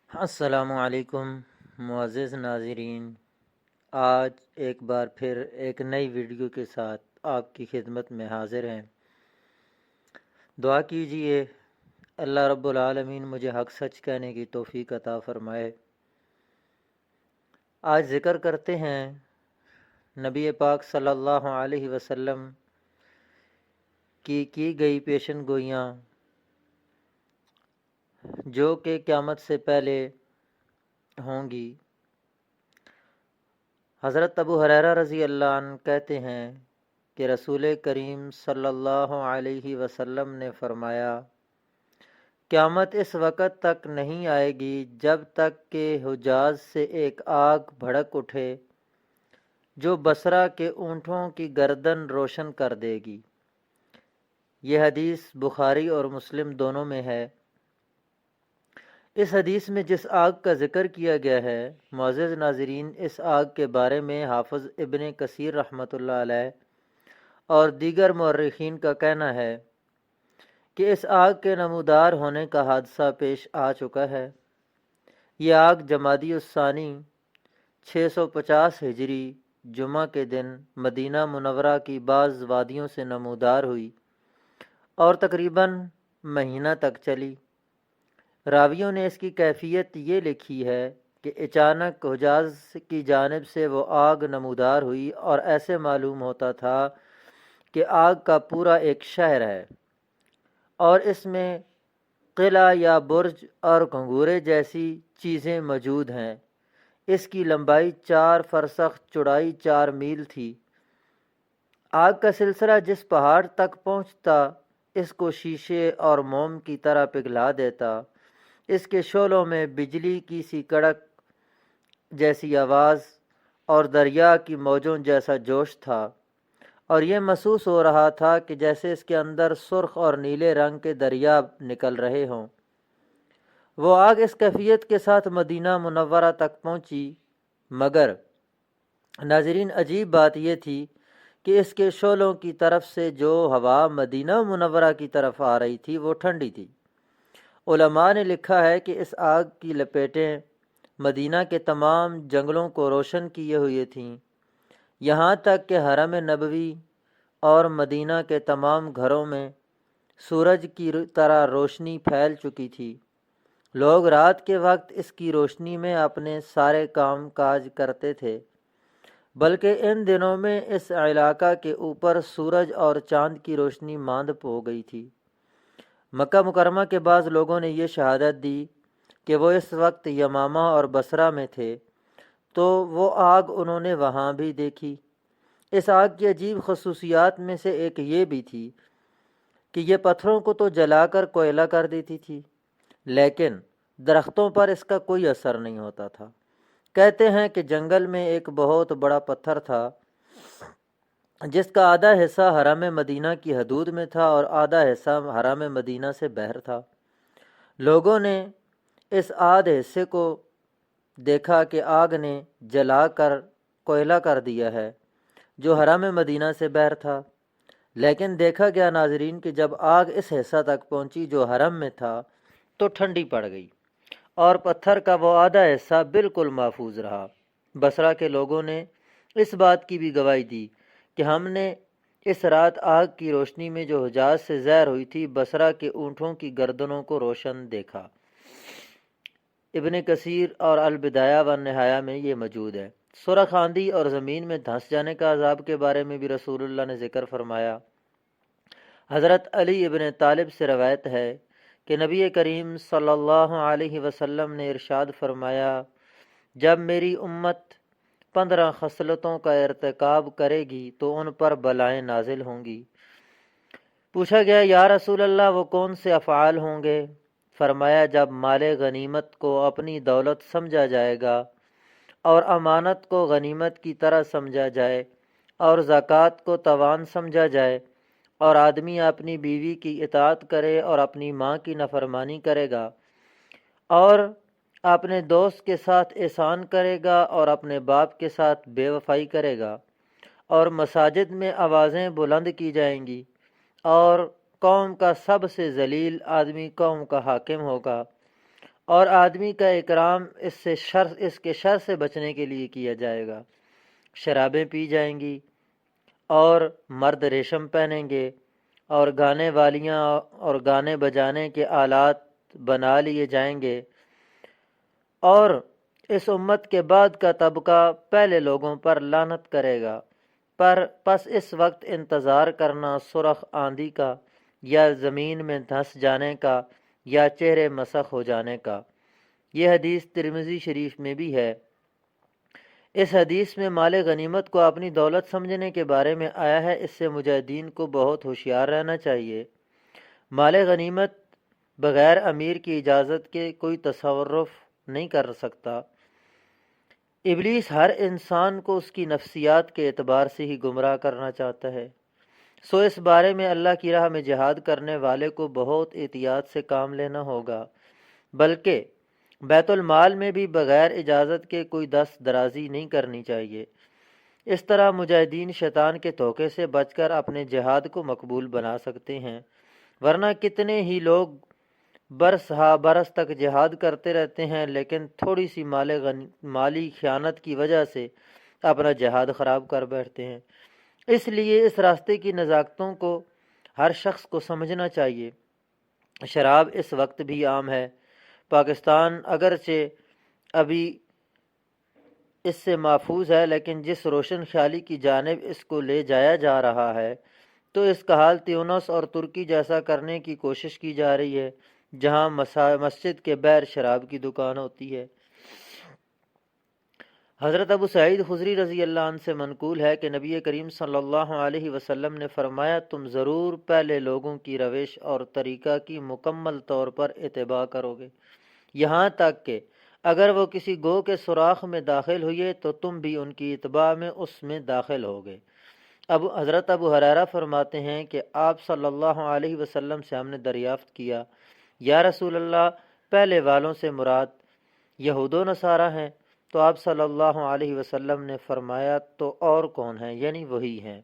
السلام علیکم معزز ناظرین، آج ایک بار پھر ایک نئی ویڈیو کے ساتھ آپ کی خدمت میں حاضر ہیں۔ دعا کیجئے اللہ رب العالمین مجھے حق سچ کہنے کی توفیق عطا فرمائے۔ آج ذکر کرتے ہیں نبی پاک صلی اللہ علیہ وسلم کی گئی پیشن گوئیاں جو کہ قیامت سے پہلے ہوں گی۔ حضرت ابو ہریرہ رضی اللہ عنہ کہتے ہیں کہ رسول کریم صلی اللہ علیہ وسلم نے فرمایا، قیامت اس وقت تک نہیں آئے گی جب تک کہ حجاز سے ایک آگ بھڑک اٹھے جو بصرہ کے اونٹوں کی گردن روشن کر دے گی۔ یہ حدیث بخاری اور مسلم دونوں میں ہے۔ اس حدیث میں جس آگ کا ذکر کیا گیا ہے، معزز ناظرین، اس آگ کے بارے میں حافظ ابن کثیر رحمۃ اللہ علیہ اور دیگر مورخین کا کہنا ہے کہ اس آگ کے نمودار ہونے کا حادثہ پیش آ چکا ہے۔ یہ آگ جمادی الثانی 650 ہجری جمعہ کے دن مدینہ منورہ کی بعض وادیوں سے نمودار ہوئی اور تقریباً مہینہ تک چلی۔ راویوں نے اس کی کیفیت یہ لکھی ہے کہ اچانک حجاز کی جانب سے وہ آگ نمودار ہوئی اور ایسے معلوم ہوتا تھا کہ آگ کا پورا ایک شہر ہے اور اس میں قلعہ یا برج اور گھنگورے جیسی چیزیں موجود ہیں۔ اس کی لمبائی 4 فرسخ، چوڑائی 4 میل تھی۔ آگ کا سلسلہ جس پہاڑ تک پہنچتا اس کو شیشے اور موم کی طرح پگھلا دیتا۔ اس کے شعلوں میں بجلی کی سی کڑک جیسی آواز اور دریا کی موجوں جیسا جوش تھا، اور یہ محسوس ہو رہا تھا کہ جیسے اس کے اندر سرخ اور نیلے رنگ کے دریا نکل رہے ہوں۔ وہ آگ اس کیفیت کے ساتھ مدینہ منورہ تک پہنچی، مگر ناظرین عجیب بات یہ تھی کہ اس کے شعلوں کی طرف سے جو ہوا مدینہ منورہ کی طرف آ رہی تھی وہ ٹھنڈی تھی۔ علماء نے لکھا ہے کہ اس آگ کی لپیٹیں مدینہ کے تمام جنگلوں کو روشن کیے ہوئے تھیں، یہاں تک کہ حرم نبوی اور مدینہ کے تمام گھروں میں سورج کی طرح روشنی پھیل چکی تھی۔ لوگ رات کے وقت اس کی روشنی میں اپنے سارے کام کاج کرتے تھے، بلکہ ان دنوں میں اس علاقہ کے اوپر سورج اور چاند کی روشنی ماند ہو گئی تھی۔ مکہ مکرمہ کے بعض لوگوں نے یہ شہادت دی کہ وہ اس وقت یمامہ اور بصرہ میں تھے، تو وہ آگ انہوں نے وہاں بھی دیکھی۔ اس آگ کی عجیب خصوصیات میں سے ایک یہ بھی تھی کہ یہ پتھروں کو تو جلا کر کوئلہ کر دیتی تھی، لیکن درختوں پر اس کا کوئی اثر نہیں ہوتا تھا۔ کہتے ہیں کہ جنگل میں ایک بہت بڑا پتھر تھا جس کا آدھا حصہ حرم مدینہ کی حدود میں تھا اور آدھا حصہ حرم مدینہ سے باہر تھا۔ لوگوں نے اس آدھے حصے کو دیکھا کہ آگ نے جلا کر کوئلہ کر دیا ہے جو حرم مدینہ سے باہر تھا، لیکن دیکھا گیا ناظرین کہ جب آگ اس حصہ تک پہنچی جو حرم میں تھا تو ٹھنڈی پڑ گئی اور پتھر کا وہ آدھا حصہ بالکل محفوظ رہا۔ بصرہ کے لوگوں نے اس بات کی بھی گواہی دی کہ ہم نے اس رات آگ کی روشنی میں جو حجاز سے ظاہر ہوئی تھی بصرہ کے اونٹوں کی گردنوں کو روشن دیکھا۔ ابن کثیر اور البدایہ والنہایہ میں یہ موجود ہے۔ سرخ آندھی اور زمین میں دھنس جانے کا عذاب کے بارے میں بھی رسول اللہ نے ذکر فرمایا۔ حضرت علی ابن طالب سے روایت ہے کہ نبی کریم صلی اللہ علیہ وسلم نے ارشاد فرمایا، جب میری امت 15 خصلتوں کا ارتکاب کرے گی تو ان پر بلائیں نازل ہوں گی۔ پوچھا گیا، یا رسول اللہ وہ کون سے افعال ہوں گے؟ فرمایا، جب مال غنیمت کو اپنی دولت سمجھا جائے گا اور امانت کو غنیمت کی طرح سمجھا جائے اور زکوٰۃ کو تاوان سمجھا جائے اور آدمی اپنی بیوی کی اطاعت کرے اور اپنی ماں کی نافرمانی کرے گا اور اپنے دوست کے ساتھ احسان کرے گا اور اپنے باپ کے ساتھ بے وفائی کرے گا، اور مساجد میں آوازیں بلند کی جائیں گی اور قوم کا سب سے ذلیل آدمی قوم کا حاکم ہوگا، اور آدمی کا اکرام اس کے شر سے بچنے کے لیے کیا جائے گا۔ شرابیں پی جائیں گی اور مرد ریشم پہنیں گے اور گانے والیاں اور گانے بجانے کے آلات بنا لیے جائیں گے، اور اس امت کے بعد کا طبقہ پہلے لوگوں پر لعنت کرے گا۔ پس اس وقت انتظار کرنا سرخ آندھی کا، یا زمین میں دھنس جانے کا، یا چہرے مسخ ہو جانے کا۔ یہ حدیث ترمذی شریف میں بھی ہے۔ اس حدیث میں مال غنیمت کو اپنی دولت سمجھنے کے بارے میں آیا ہے۔ اس سے مجاہدین کو بہت ہوشیار رہنا چاہیے۔ مال غنیمت بغیر امیر کی اجازت کے کوئی تصرف نہیں کر سکتا۔ ابلیس ہر انسان کو اس کی نفسیات کے اعتبار سے ہی گمراہ کرنا چاہتا ہے، سو اس بارے میں اللہ کی راہ میں جہاد کرنے والے کو بہت احتیاط سے کام لینا ہوگا، بلکہ بیت المال میں بھی بغیر اجازت کے کوئی دست درازی نہیں کرنی چاہیے۔ اس طرح مجاہدین شیطان کے دھوکے سے بچ کر اپنے جہاد کو مقبول بنا سکتے ہیں، ورنہ کتنے ہی لوگ برس ہا برس تک جہاد کرتے رہتے ہیں، لیکن تھوڑی سی مالی خیانت کی وجہ سے اپنا جہاد خراب کر بیٹھتے ہیں۔ اس لیے اس راستے کی نزاکتوں کو ہر شخص کو سمجھنا چاہیے۔ شراب اس وقت بھی عام ہے۔ پاکستان اگرچہ ابھی اس سے محفوظ ہے، لیکن جس روشن خیالی کی جانب اس کو لے جایا جا رہا ہے، تو اس کا حال تیونس اور ترکی جیسا کرنے کی کوشش کی جا رہی ہے، جہاں مسجد کے بیر شراب کی دکان ہوتی ہے۔ حضرت ابو سعید خدری رضی اللہ عنہ سے منقول ہے کہ نبی کریم صلی اللہ علیہ وسلم نے فرمایا، تم ضرور پہلے لوگوں کی روش اور طریقہ کی مکمل طور پر اتباع کرو گے، یہاں تک کہ اگر وہ کسی گو کے سوراخ میں داخل ہوئے تو تم بھی ان کی اتباع میں اس میں داخل ہوگے۔ حضرت ابو ہریرہ فرماتے ہیں کہ آپ صلی اللہ علیہ وسلم سے ہم نے دریافت کیا، یا رسول اللہ، پہلے والوں سے مراد یہود و نصارہ ہیں؟ تو آپ صلی اللہ علیہ وسلم نے فرمایا، تو اور کون ہیں؟ یعنی وہی ہیں۔